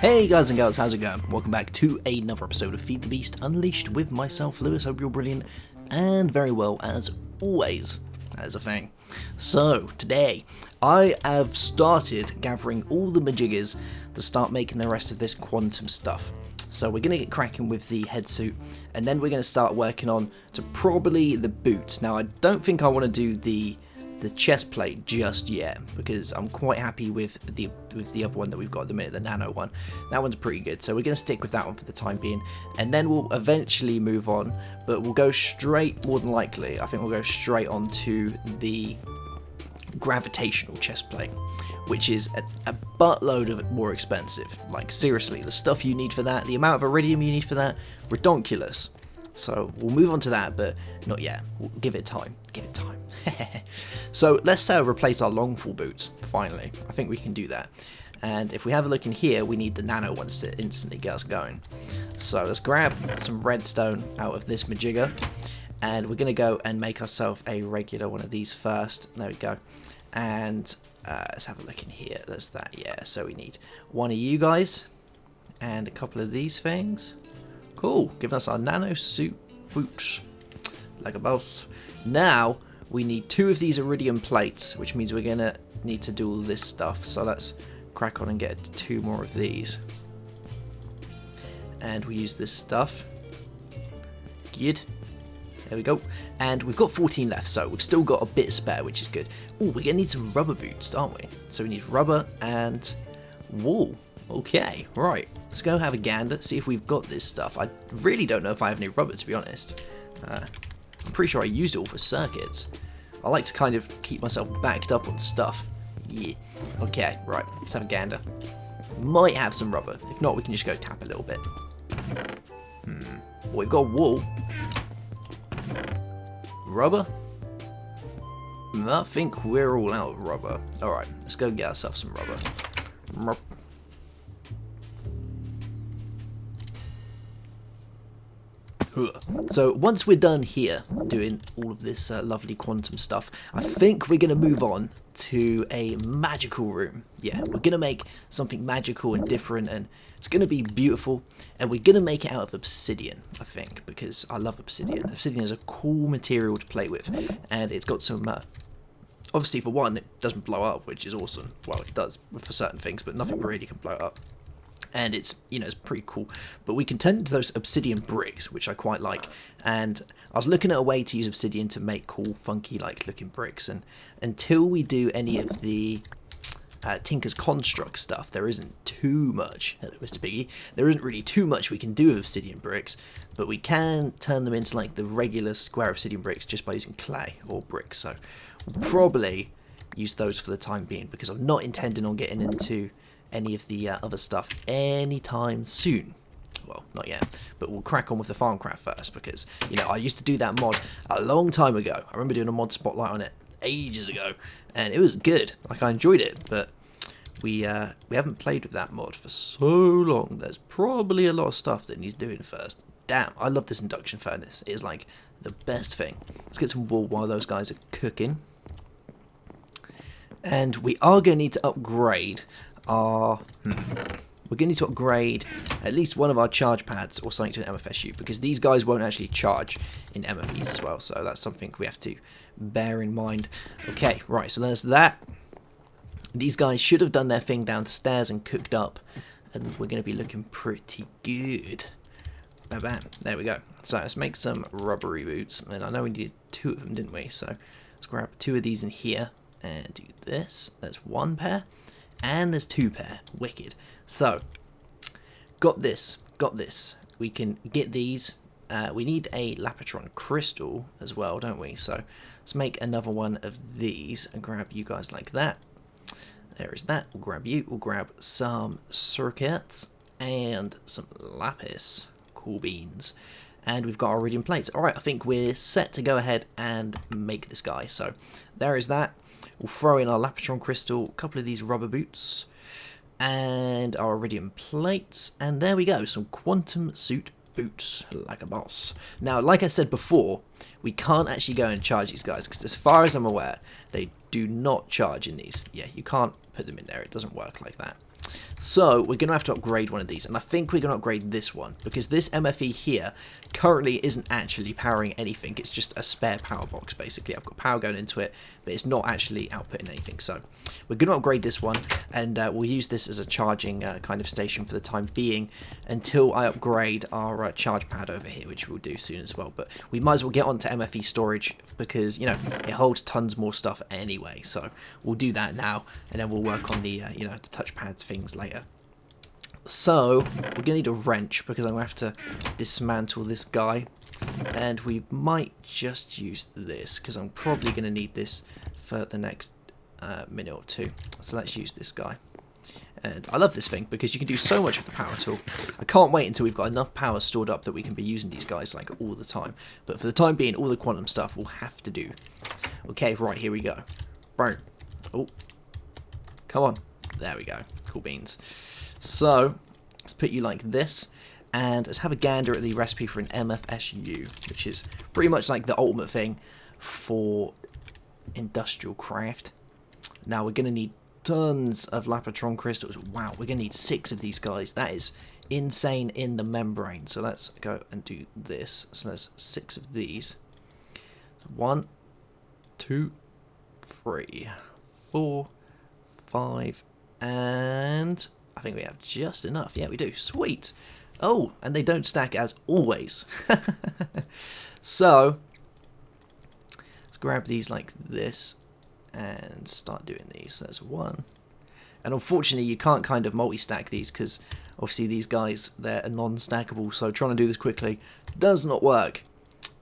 Hey guys and girls, how's it going? Welcome back to another episode of Feed the Beast Unleashed with myself, Lewis. Hope you're brilliant and very well as always. That is a thing. So, today, I have started gathering all the majiggers to start making the rest of this quantum stuff. So we're going to get cracking with the head suit, and then we're going to start working on to probably the boots. Now, I don't think I want to do the chest plate just yet, because I'm quite happy with the other one that we've got at the minute, the nano one. That one's pretty good, so we're going to stick with that one for the time being, and then we'll eventually move on, but we'll go straight, more than likely, I think we'll go straight on to the gravitational chest plate, which is a buttload of more expensive. Like, seriously, the stuff you need for that, the amount of iridium you need for that, redonkulous. So we'll move on to that, but not yet. We'll give it time. Give it time. So let's replace our long full boots, finally. I think we can do that. And if we have a look in here, we need the nano ones to instantly get us going. So let's grab some redstone out of this majigger, and we're going to go and make ourselves a regular one of these first. There we go. And let's have a look in here. There's that, yeah. So we need one of you guys and a couple of these things. Cool, giving us our nano suit boots, like a boss. Now, we need 2 of these iridium plates, which means we're gonna need to do all this stuff. So let's crack on and get 2 more of these. And we use this stuff. Good. There we go. And we've got 14 left, so we've still got a bit spare, which is good. Oh, we're gonna need some rubber boots, aren't we? So we need rubber and wool. Okay, right. Let's go have a gander, see if we've got this stuff. I really don't know if I have any rubber, to be honest. I'm pretty sure I used it all for circuits. I like to kind of keep myself backed up on stuff. Yeah. Okay, right. Let's have a gander. Might have some rubber. If not, we can just go tap a little bit. Well, we've got wool. Rubber? I think we're all out of rubber. Alright, let's go get ourselves some rubber. So once we're done here doing all of this lovely quantum stuff, I think we're going to move on to a magical room. Yeah, we're going to make something magical and different, and it's going to be beautiful, and we're going to make it out of obsidian, I think, because I love obsidian. Obsidian is a cool material to play with, and it's got some obviously, for one, it doesn't blow up, which is awesome. Well, it does for certain things, but nothing really can blow up. And it's, you know, it's pretty cool. But we can turn into those obsidian bricks, which I quite like. And I was looking at a way to use obsidian to make cool, funky, like, looking bricks. And until we do any of the Tinker's Construct stuff, there isn't too much, hello Mr. Piggy, there isn't really too much we can do with obsidian bricks. But we can turn them into, like, the regular square obsidian bricks just by using clay or bricks. So we'll probably use those for the time being, because I'm not intending on getting into any of the other stuff anytime soon. Well, not yet, but we'll crack on with the Farmcraft first, because, you know, I used to do that mod a long time ago. I remember doing a mod spotlight on it ages ago, and it was good. Like, I enjoyed it, but we haven't played with that mod for so long. There's probably a lot of stuff that needs doing first. Damn, I love this induction furnace. It is like the best thing. Let's get some wool while those guys are cooking. And we are going to need to upgrade we're going to need to upgrade at least one of our charge pads or something to an MFSU, because these guys won't actually charge in MFEs as well, so that's something we have to bear in mind. Okay, right, so there's that. These guys should have done their thing downstairs and cooked up, and we're going to be looking pretty good. Bam, bam. There we go. So let's make some rubbery boots, and I know we needed 2 of them, didn't we? So let's grab 2 of these in here and do this. There's 1 pair. And there's 2 pair. Wicked. So, got this. We can get these. We need a Lapatron crystal as well, don't we? So, let's make another one of these and grab you guys like that. There is that. We'll grab you. We'll grab some circuits and some lapis. Cool beans. And we've got our iridium plates. Alright, I think we're set to go ahead and make this guy. So, there is that. We'll throw in our Lapatron crystal, a couple of these rubber boots, and our iridium plates, and there we go, some quantum suit boots, like a boss. Now, like I said before, we can't actually go and charge these guys, because as far as I'm aware, they do not charge in these. Yeah, you can't put them in there, it doesn't work like that. So we're going to have to upgrade one of these, and I think we're going to upgrade this one, because this MFE here currently isn't actually powering anything. It's just a spare power box, basically. I've got power going into it, but it's not actually outputting anything. So we're going to upgrade this one, and we'll use this as a charging kind of station for the time being until I upgrade our charge pad over here, which we'll do soon as well. But we might as well get onto MFE storage because, you know, it holds tons more stuff anyway. So we'll do that now, and then we'll work on the, you know, the touchpad things later. So we're going to need a wrench because I'm going to have to dismantle this guy, and we might just use this because I'm probably going to need this for the next minute or two. So let's use this guy. And I love this thing because you can do so much with the power tool. I can't wait until we've got enough power stored up that we can be using these guys like all the time. But for the time being, all the quantum stuff we'll have to do. Okay, right, here we go. Boom. Oh, come on. There we go. Cool beans. So let's put you like this, and let's have a gander at the recipe for an MFSU, which is pretty much like the ultimate thing for industrial craft. Now we're going to need tons of Lapotron crystals. Wow, we're going to need 6 of these guys. That is insane in the membrane. So let's go and do this. So there's 6 of these. 1, 2, 3, 4, 5, and I think we have just enough. Yeah, we do. Sweet. Oh, and they don't stack as always. So let's grab these like this and start doing these. So there's 1. And unfortunately, you can't kind of multi-stack these because obviously these guys, they're non-stackable. So trying to do this quickly does not work.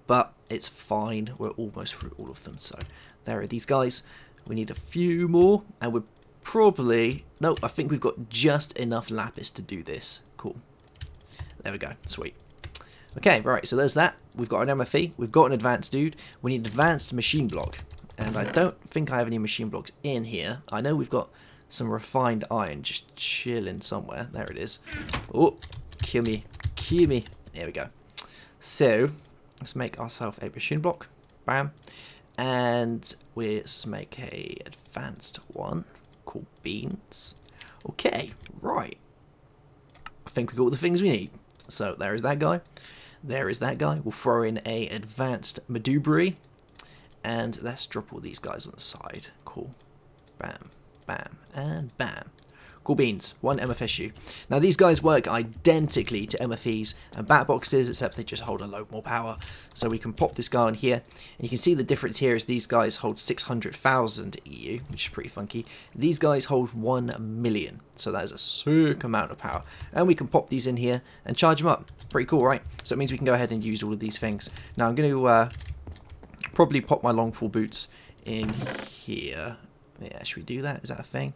But it's fine. We're almost through all of them. So there are these guys. We need a few more, and we're probably... No, I think we've got just enough lapis to do this. Cool. There we go. Sweet. Okay, right, so there's that. We've got an MFE. We've got an advanced dude. We need advanced machine block. And I don't think I have any machine blocks in here. I know we've got some refined iron just chilling somewhere. There it is. Oh, kill me. Kill me. There we go. So, let's make ourselves a machine block. Bam. And let's make a advanced one called beans. Okay, right. I think we've got all the things we need. So there is that guy. There is that guy. We'll throw in a advanced Madubri. And let's drop all these guys on the side. Cool. Bam, bam, and bam. Cool beans. 1 MFSU. Now these guys work identically to MFEs and bat boxes, except they just hold a load more power. So we can pop this guy on here, and you can see the difference here is these guys hold 600,000 EU, which is pretty funky. These guys hold 1 million, so that is a sick amount of power. And we can pop these in here and charge them up. Pretty cool, right? So it means we can go ahead and use all of these things. Now I'm going to probably pop my long fall boots in here. Yeah, should we do that? Is that a thing?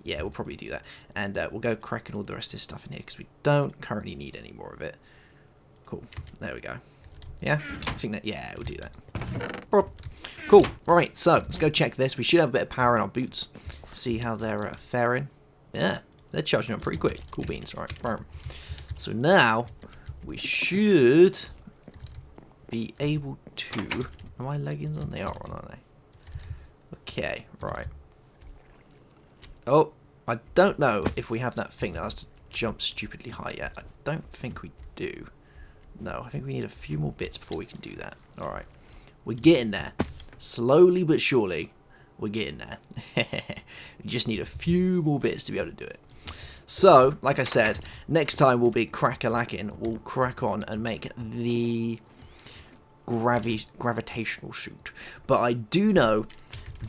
Yeah, we'll probably do that. And we'll go cracking all the rest of this stuff in here because we don't currently need any more of it. Cool. There we go. Yeah? I think that, yeah, we'll do that. Cool. Right, so let's go check this. We should have a bit of power in our boots. See how they're faring. Yeah, they're charging up pretty quick. Cool beans. Right. So now we should be able to... Are my leggings on? They are on, aren't they? Okay, right. Oh, I don't know if we have that thing that has to jump stupidly high yet. I don't think we do. No, I think we need a few more bits before we can do that. Alright. We're getting there. Slowly but surely, we're getting there. We just need a few more bits to be able to do it. So, like I said, next time we'll be crack-a-lacking. We'll crack on and make the gravitational chute. But I do know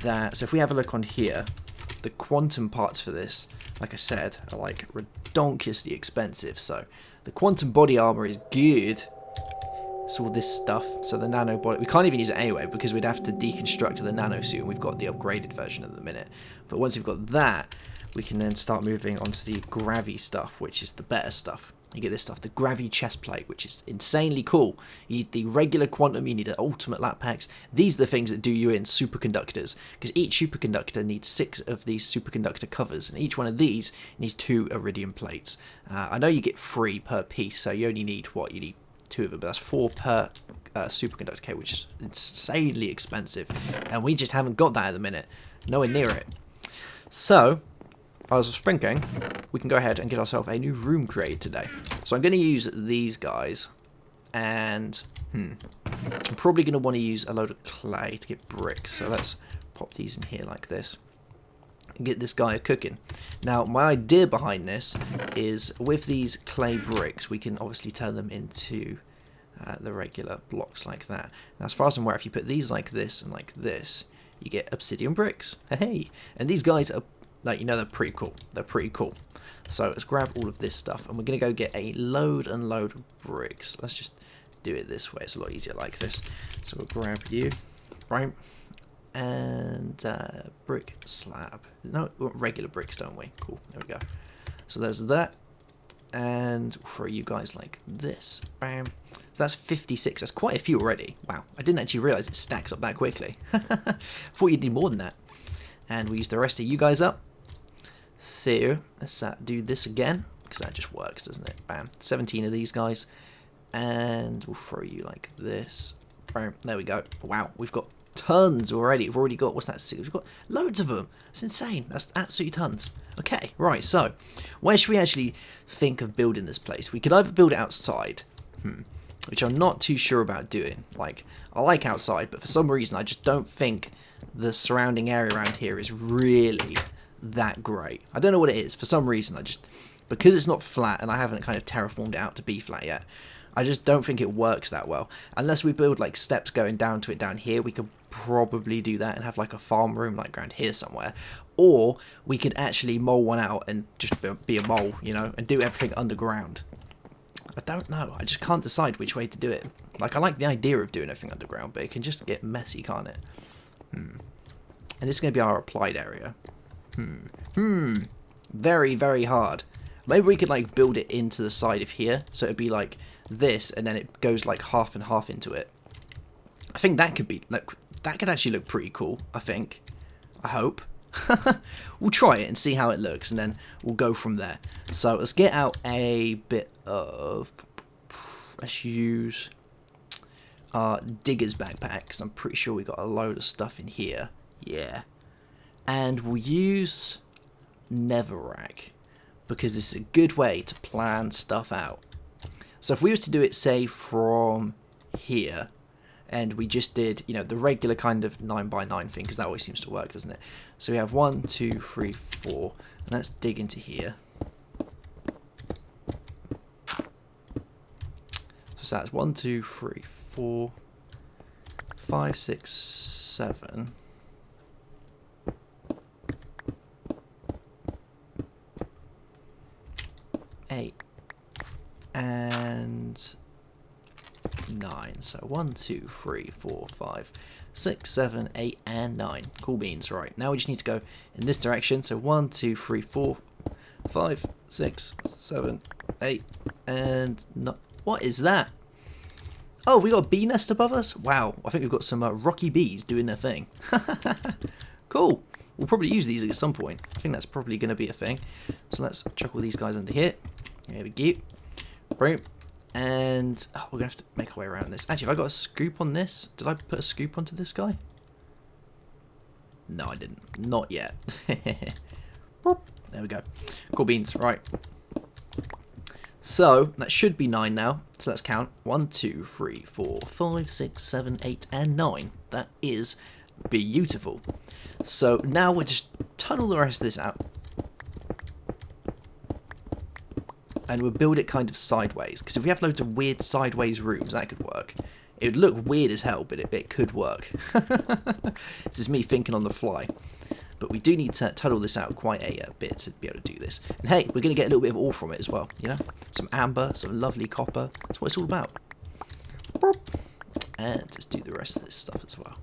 that, so if we have a look on here, the quantum parts for this, like I said, are like redonkulously expensive. So the quantum body armor is good. It's all this stuff. So the nano body, we can't even use it anyway because we'd have to deconstruct the nano suit, and we've got the upgraded version at the minute. But once we've got that, we can then start moving on to the Gravi stuff, which is the better stuff. You get this stuff, the Gravi chest plate, which is insanely cool. You need the regular quantum, you need an ultimate lap packs. These are the things that do you in superconductors, because each superconductor needs 6 of these superconductor covers, and each one of these needs 2 iridium plates. I know you get 3 per piece, so you only need, what, you need 2 of them, but that's 4 per superconductor cable, which is insanely expensive, and we just haven't got that at the minute. Nowhere near it. So, I was thinking, we can go ahead and get ourselves a new room created today. So I'm going to use these guys, and I'm probably going to want to use a load of clay to get bricks. So let's pop these in here like this and get this guy cooking. Now, my idea behind this is with these clay bricks, we can obviously turn them into the regular blocks like that. Now, as far as I'm aware, if you put these like this and like this, you get obsidian bricks. Hey, and these guys are, like, you know, they're pretty cool. They're pretty cool. So let's grab all of this stuff, and we're going to go get a load and load of bricks. Let's just do it this way. It's a lot easier like this. So we'll grab you, right, and brick slab. No, we want regular bricks, don't we? Cool, there we go. So there's that, and we'll throw you guys like this. Bam. So that's 56. That's quite a few already. Wow, I didn't actually realise it stacks up that quickly. I thought you'd need more than that. And we'll use the rest of you guys up. So let's do this again, because that just works, doesn't it? Bam. 17 of these guys, and we'll throw you like this. Bam. There we go. Wow, we've got tons already. We've already got, what's that? We've got loads of them. That's insane. That's absolutely tons. Okay, right. So where should we actually think of building this place? We could either build it outside, which I'm not too sure about doing. Like, I like outside, but for some reason I just don't think the surrounding area around here is really that great. I don't know what it is. For some reason, because it's not flat and I haven't kind of terraformed it out to be flat yet, I just don't think it works that well. Unless we build like steps going down to it down here, we could probably do that and have like a farm room like around here somewhere. Or we could actually mole one out and just be a mole, you know, and do everything underground. I don't know. I just can't decide which way to do it. Like, I like the idea of doing everything underground, but it can just get messy, can't it? And this is going to be our applied area. Very, very hard. Maybe we could like build it into the side of here, so it'd be like this, and then it goes like half and half into it. I think that could be, like, that could actually look pretty cool, I think. I hope. We'll try it and see how it looks, and then we'll go from there. So let's get out a bit of, let's use our digger's backpack, because I'm pretty sure we got a load of stuff in here. Yeah. And we'll use netherrack, because this is a good way to plan stuff out. So if we was to do it, say, from here, and we just did, you know, the regular kind of 9x9 thing, because that always seems to work, doesn't it? So we have 1, 2, 3, 4, and let's dig into here. So that's 1, 2, 3, 4, 5, 6, 7. 8 and 9. So 1, 2, 3, 4, 5, 6, 7, 8, and 9. Cool beans. Right, now we just need to go in this direction. So 1, 2, 3, 4, 5, 6, 7, 8, and no. What is that? Oh, we got a bee nest above us? Wow, I think we've got some rocky bees doing their thing. Cool. We'll probably use these at some point. I think that's probably going to be a thing. So let's chuck all these guys under here. There we go. Brilliant. And we're going to have to make our way around this. Actually, have I got a scoop on this? Did I put a scoop onto this guy? No, I didn't. Not yet. There we go. Cool beans. Right. So, that should be 9 now. So let's count. 1, 2, 3, 4, 5, 6, 7, 8, and 9. That is beautiful. So now we'll just tunnel the rest of this out. And we'll build it kind of sideways. Because if we have loads of weird sideways rooms, that could work. It would look weird as hell, but it could work. This is me thinking on the fly. But we do need to tunnel this out quite a bit to be able to do this. And hey, we're going to get a little bit of ore from it as well, you know? Some amber, some lovely copper. That's what it's all about. And let's do the rest of this stuff as well.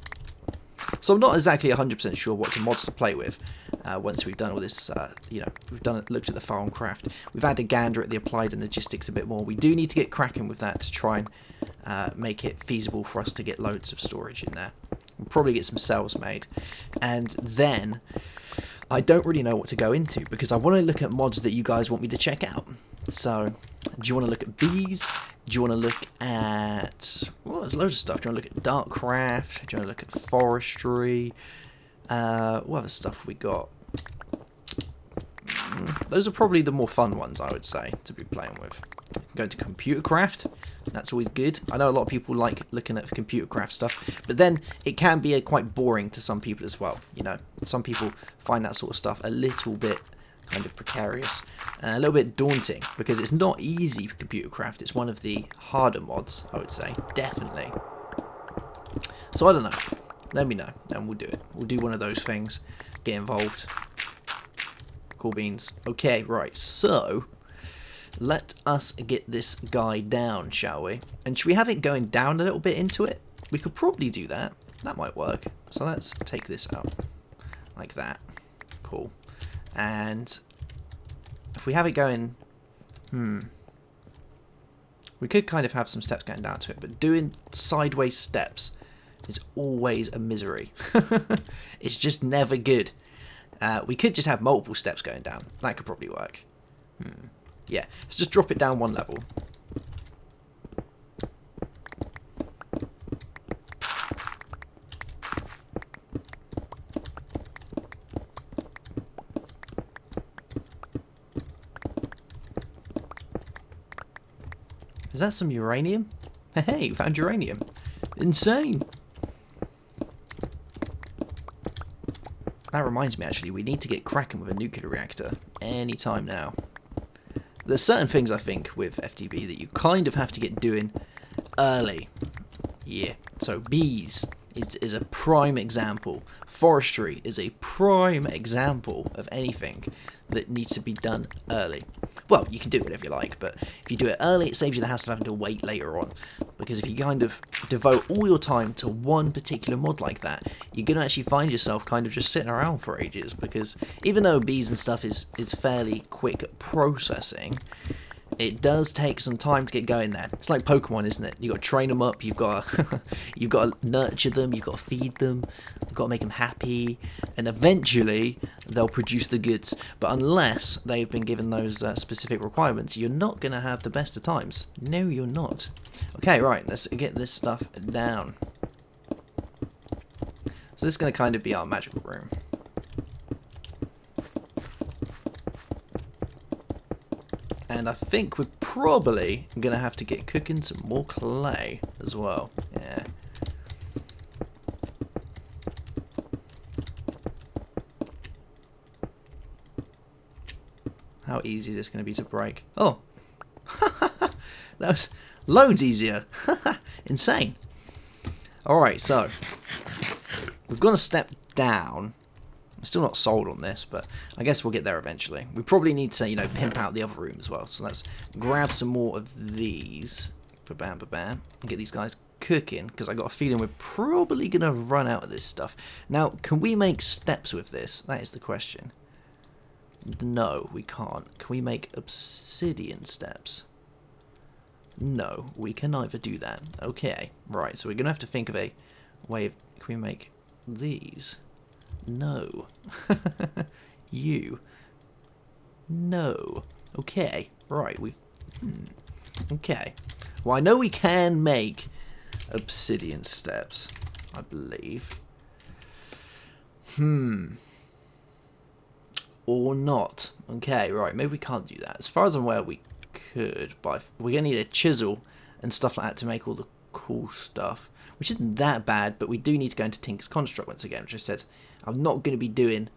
So I'm not exactly 100% sure what mods to play with once we've done all this, you know, looked at the farm craft. We've had a gander at the applied and logistics a bit more. We do need to get cracking with that to try and make it feasible for us to get loads of storage in there. We'll probably get some cells made. And then I don't really know what to go into because I want to look at mods that you guys want me to check out. So do you want to look at bees? Do you want to look at... well, there's loads of stuff. Do you want to look at Darkcraft? Do you want to look at forestry? What other stuff we got? Those are probably the more fun ones, I would say, to be playing with. Go to computer craft. That's always good. I know a lot of people like looking at computer craft stuff, but then it can be quite boring to some people as well. You know, some people find that sort of stuff a little bit kind of precarious and a little bit daunting because it's not easy for computer craft. It's one of the harder mods, I would say, definitely. So I don't know. Let me know, and we'll do it. We'll do one of those things. Get involved. Cool beans. Okay, right. So let us get this guy down, shall we? And should we have it going down a little bit into it? We could probably do that. That might work. So let's take this out like that. Cool. And if we have it going, we could kind of have some steps going down to it, but doing sideways steps is always a misery. It's just never good. We could just have multiple steps going down. That could probably work. Yeah, let's just drop it down one level. Is that some uranium? Hey, found uranium. Insane. That reminds me, actually, we need to get cracking with a nuclear reactor anytime now. There's certain things, I think, with FTB that you kind of have to get doing early. Yeah, so bees is a prime example. Forestry is a prime example of anything that needs to be done early. Well, you can do whatever you like, but if you do it early, it saves you the hassle of having to wait later on. Because if you kind of devote all your time to one particular mod like that, you're going to actually find yourself kind of just sitting around for ages. Because even though bees and stuff is fairly quick processing, it does take some time to get going there. It's like Pokemon, isn't it? You've got to train them up, you've got to, you've got to nurture them, you've got to feed them, you've got to make them happy, and eventually they'll produce the goods. But unless they've been given those specific requirements, you're not going to have the best of times. No, you're not. Okay, right, let's get this stuff down. So this is going to kind of be our magical room. And I think we're probably going to have to get cooking some more clay as well. Yeah. How easy is this going to be to break? Oh! That was loads easier. Insane. Alright, so we've got to step down. I'm still not sold on this, but I guess we'll get there eventually. We probably need to, you know, pimp out the other room as well. So let's grab some more of these. Ba-bam, ba-bam. And get these guys cooking, because I got a feeling we're probably going to run out of this stuff. Now, can we make steps with this? That is the question. No, we can't. Can we make obsidian steps? No, we can neither do that. Okay, right, so we're going to have to think of a way of... Can we make these? No. You. No. Okay. Right, we've... Okay. Well, I know we can make obsidian steps, I believe. Or not. Okay, right, maybe we can't do that. As far as I'm aware, we could, but we're going to need a chisel and stuff like that to make all the cool stuff. Which isn't that bad, but we do need to go into Tinker's Construct once again, which I said I'm not going to be doing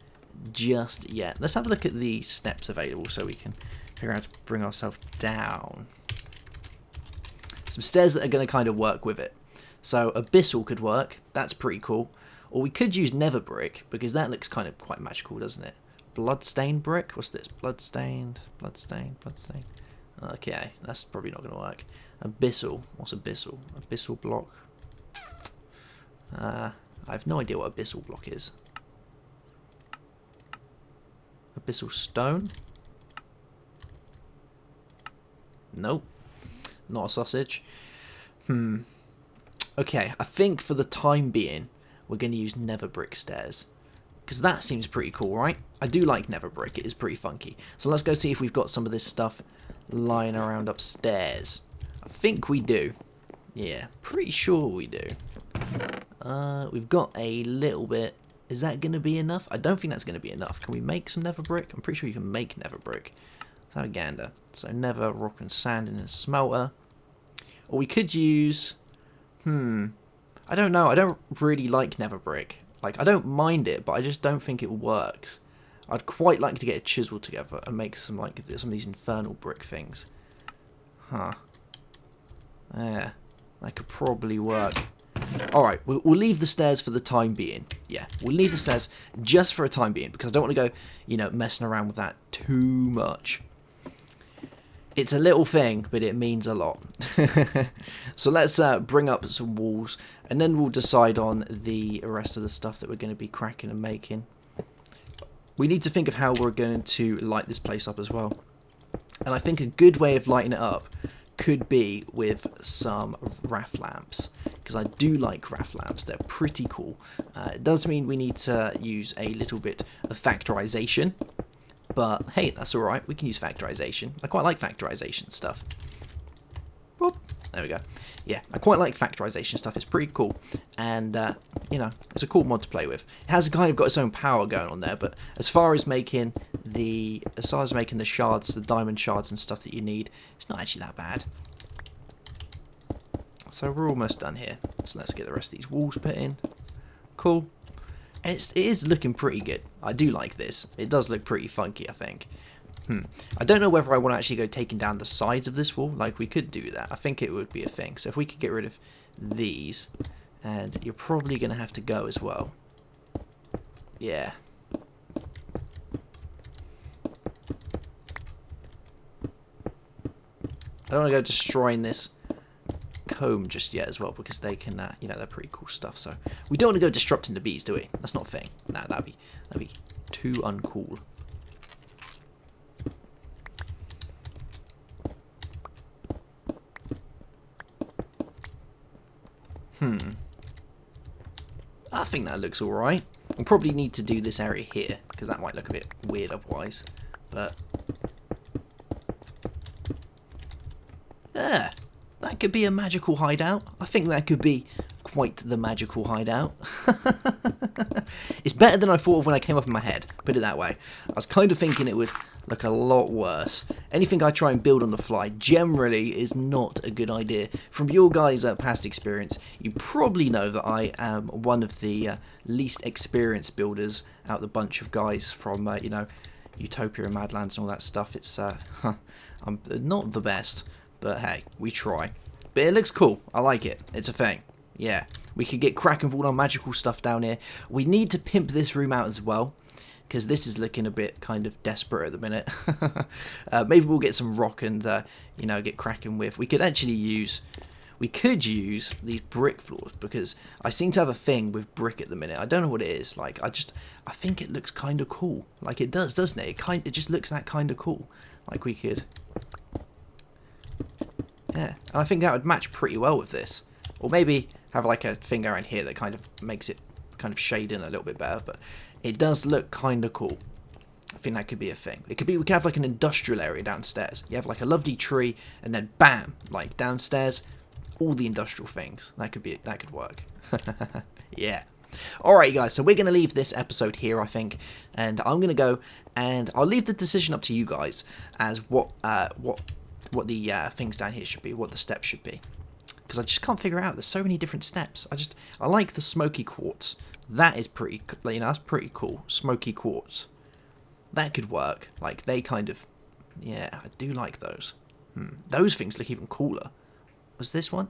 just yet. Let's have a look at the steps available so we can figure out how to bring ourselves down. Some stairs that are going to kind of work with it. So Abyssal could work, that's pretty cool. Or we could use Nether Brick, because that looks kind of quite magical, doesn't it? Bloodstained Brick? What's this? Bloodstained, Bloodstained, Bloodstained. Okay, that's probably not going to work. Abyssal. What's Abyssal? Abyssal Block. I have no idea what Abyssal Block is. Abyssal Stone? Nope. Not a sausage. Okay, I think for the time being, we're going to use Nether Brick stairs. Because that seems pretty cool, right? I do like Nether Brick, it is pretty funky. So let's go see if we've got some of this stuff lying around upstairs. I think we do. Yeah, pretty sure we do. We've got a little bit Is that going to be enough? I don't think that's going to be enough. Can we make some nether brick? I'm pretty sure you can make nether brick. Let's have a gander. So nether, rock and sand in a smelter. Or we could use... I don't know. I don't really like nether brick. Like, I don't mind it, but I just don't think it works. I'd quite like to get a chisel together and make some, like, some of these infernal brick things. Huh. Yeah. That could probably work. Alright, we'll leave the stairs for the time being. Yeah, we'll leave the stairs just for a time being, because I don't want to go, you know, messing around with that too much. It's a little thing, but it means a lot. So let's bring up some walls, and then we'll decide on the rest of the stuff that we're going to be cracking and making. We need to think of how we're going to light this place up as well. And I think a good way of lighting it up could be with some raft lamps, because I do like raft lamps. They're pretty cool. It does mean we need to use a little bit of factorization, but hey, that's alright. We can use factorization. I quite like factorization stuff. Boop. There we go. Yeah, I quite like factorization stuff. It's pretty cool, and you know, it's a cool mod to play with. It has kind of got its own power going on there, but as far as making the shards, the diamond shards and stuff that you need, it's not actually that bad. So we're almost done here. So let's get the rest of these walls put in. Cool. And it is looking pretty good. I do like this. It does look pretty funky, I think. I don't know whether I want to actually go taking down the sides of this wall. Like, we could do that. I think it would be a thing. So if we could get rid of these, and you're probably going to have to go as well. Yeah. I don't want to go destroying this comb just yet as well, because they can, you know, they're pretty cool stuff. So we don't want to go disrupting the bees, do we? That's not a thing. Nah, that'd be too uncool. I think that looks alright. We'll probably need to do this area here, because that might look a bit weird otherwise. But yeah, that could be a magical hideout. I think that could be quite the magical hideout. It's better than I thought of when I came up in my head, put it that way. I was kind of thinking it would look a lot worse. Anything I try and build on the fly generally is not a good idea. From your guys' past experience, you probably know that I am one of the least experienced builders out of the bunch of guys from, you know, Utopia and Madlands and all that stuff. It's, I'm not the best, but hey, we try. But it looks cool. I like it. It's a thing. Yeah, we could get cracking with all our magical stuff down here. We need to pimp this room out as well, because this is looking a bit kind of desperate at the minute. Maybe we'll get some rock and, you know, get cracking with. We could actually use... We could use these brick floors, because I seem to have a thing with brick at the minute. I don't know what it is. Like, I think it looks kind of cool. Like, it does, doesn't it? It just looks that kind of cool. Like, we could... Yeah, and I think that would match pretty well with this. Or maybe have like a thing around here that kind of makes it kind of shade in a little bit better, but it does look kind of cool. I think that could be a thing. It could be, we could have like an industrial area downstairs. You have like a lovely tree, and then bam, like downstairs, all the industrial things. That could work. Yeah. Alright guys, so we're going to leave this episode here, I think, and I'm going to go, and I'll leave the decision up to you guys as what the things down here should be, what the steps should be. Because I just can't figure out. There's so many different steps. I like the smoky quartz. That is pretty, you know, that's pretty cool. Smoky quartz. That could work. Like, they kind of, yeah, I do like those. Those things look even cooler. Was this one?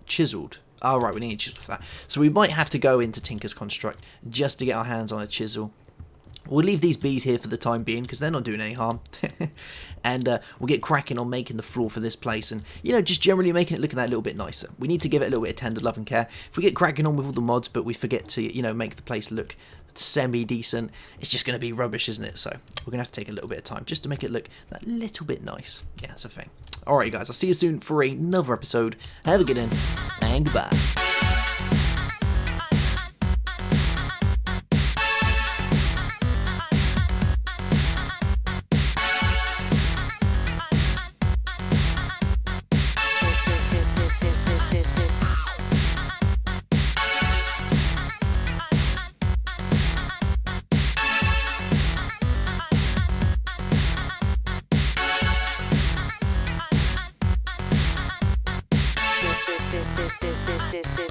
Chiseled. Oh, right, we need a chisel for that. So we might have to go into Tinker's Construct just to get our hands on a chisel. We'll leave these bees here for the time being, because they're not doing any harm. And we'll get cracking on making the floor for this place, and, you know, just generally making it look that little bit nicer. We need to give it a little bit of tender love and care. If we get cracking on with all the mods, but we forget to, you know, make the place look semi-decent, it's just going to be rubbish, isn't it? So we're going to have to take a little bit of time just to make it look that little bit nice. Yeah, that's a thing. Alright, guys, I'll see you soon for another episode. Have a good one, and goodbye. This is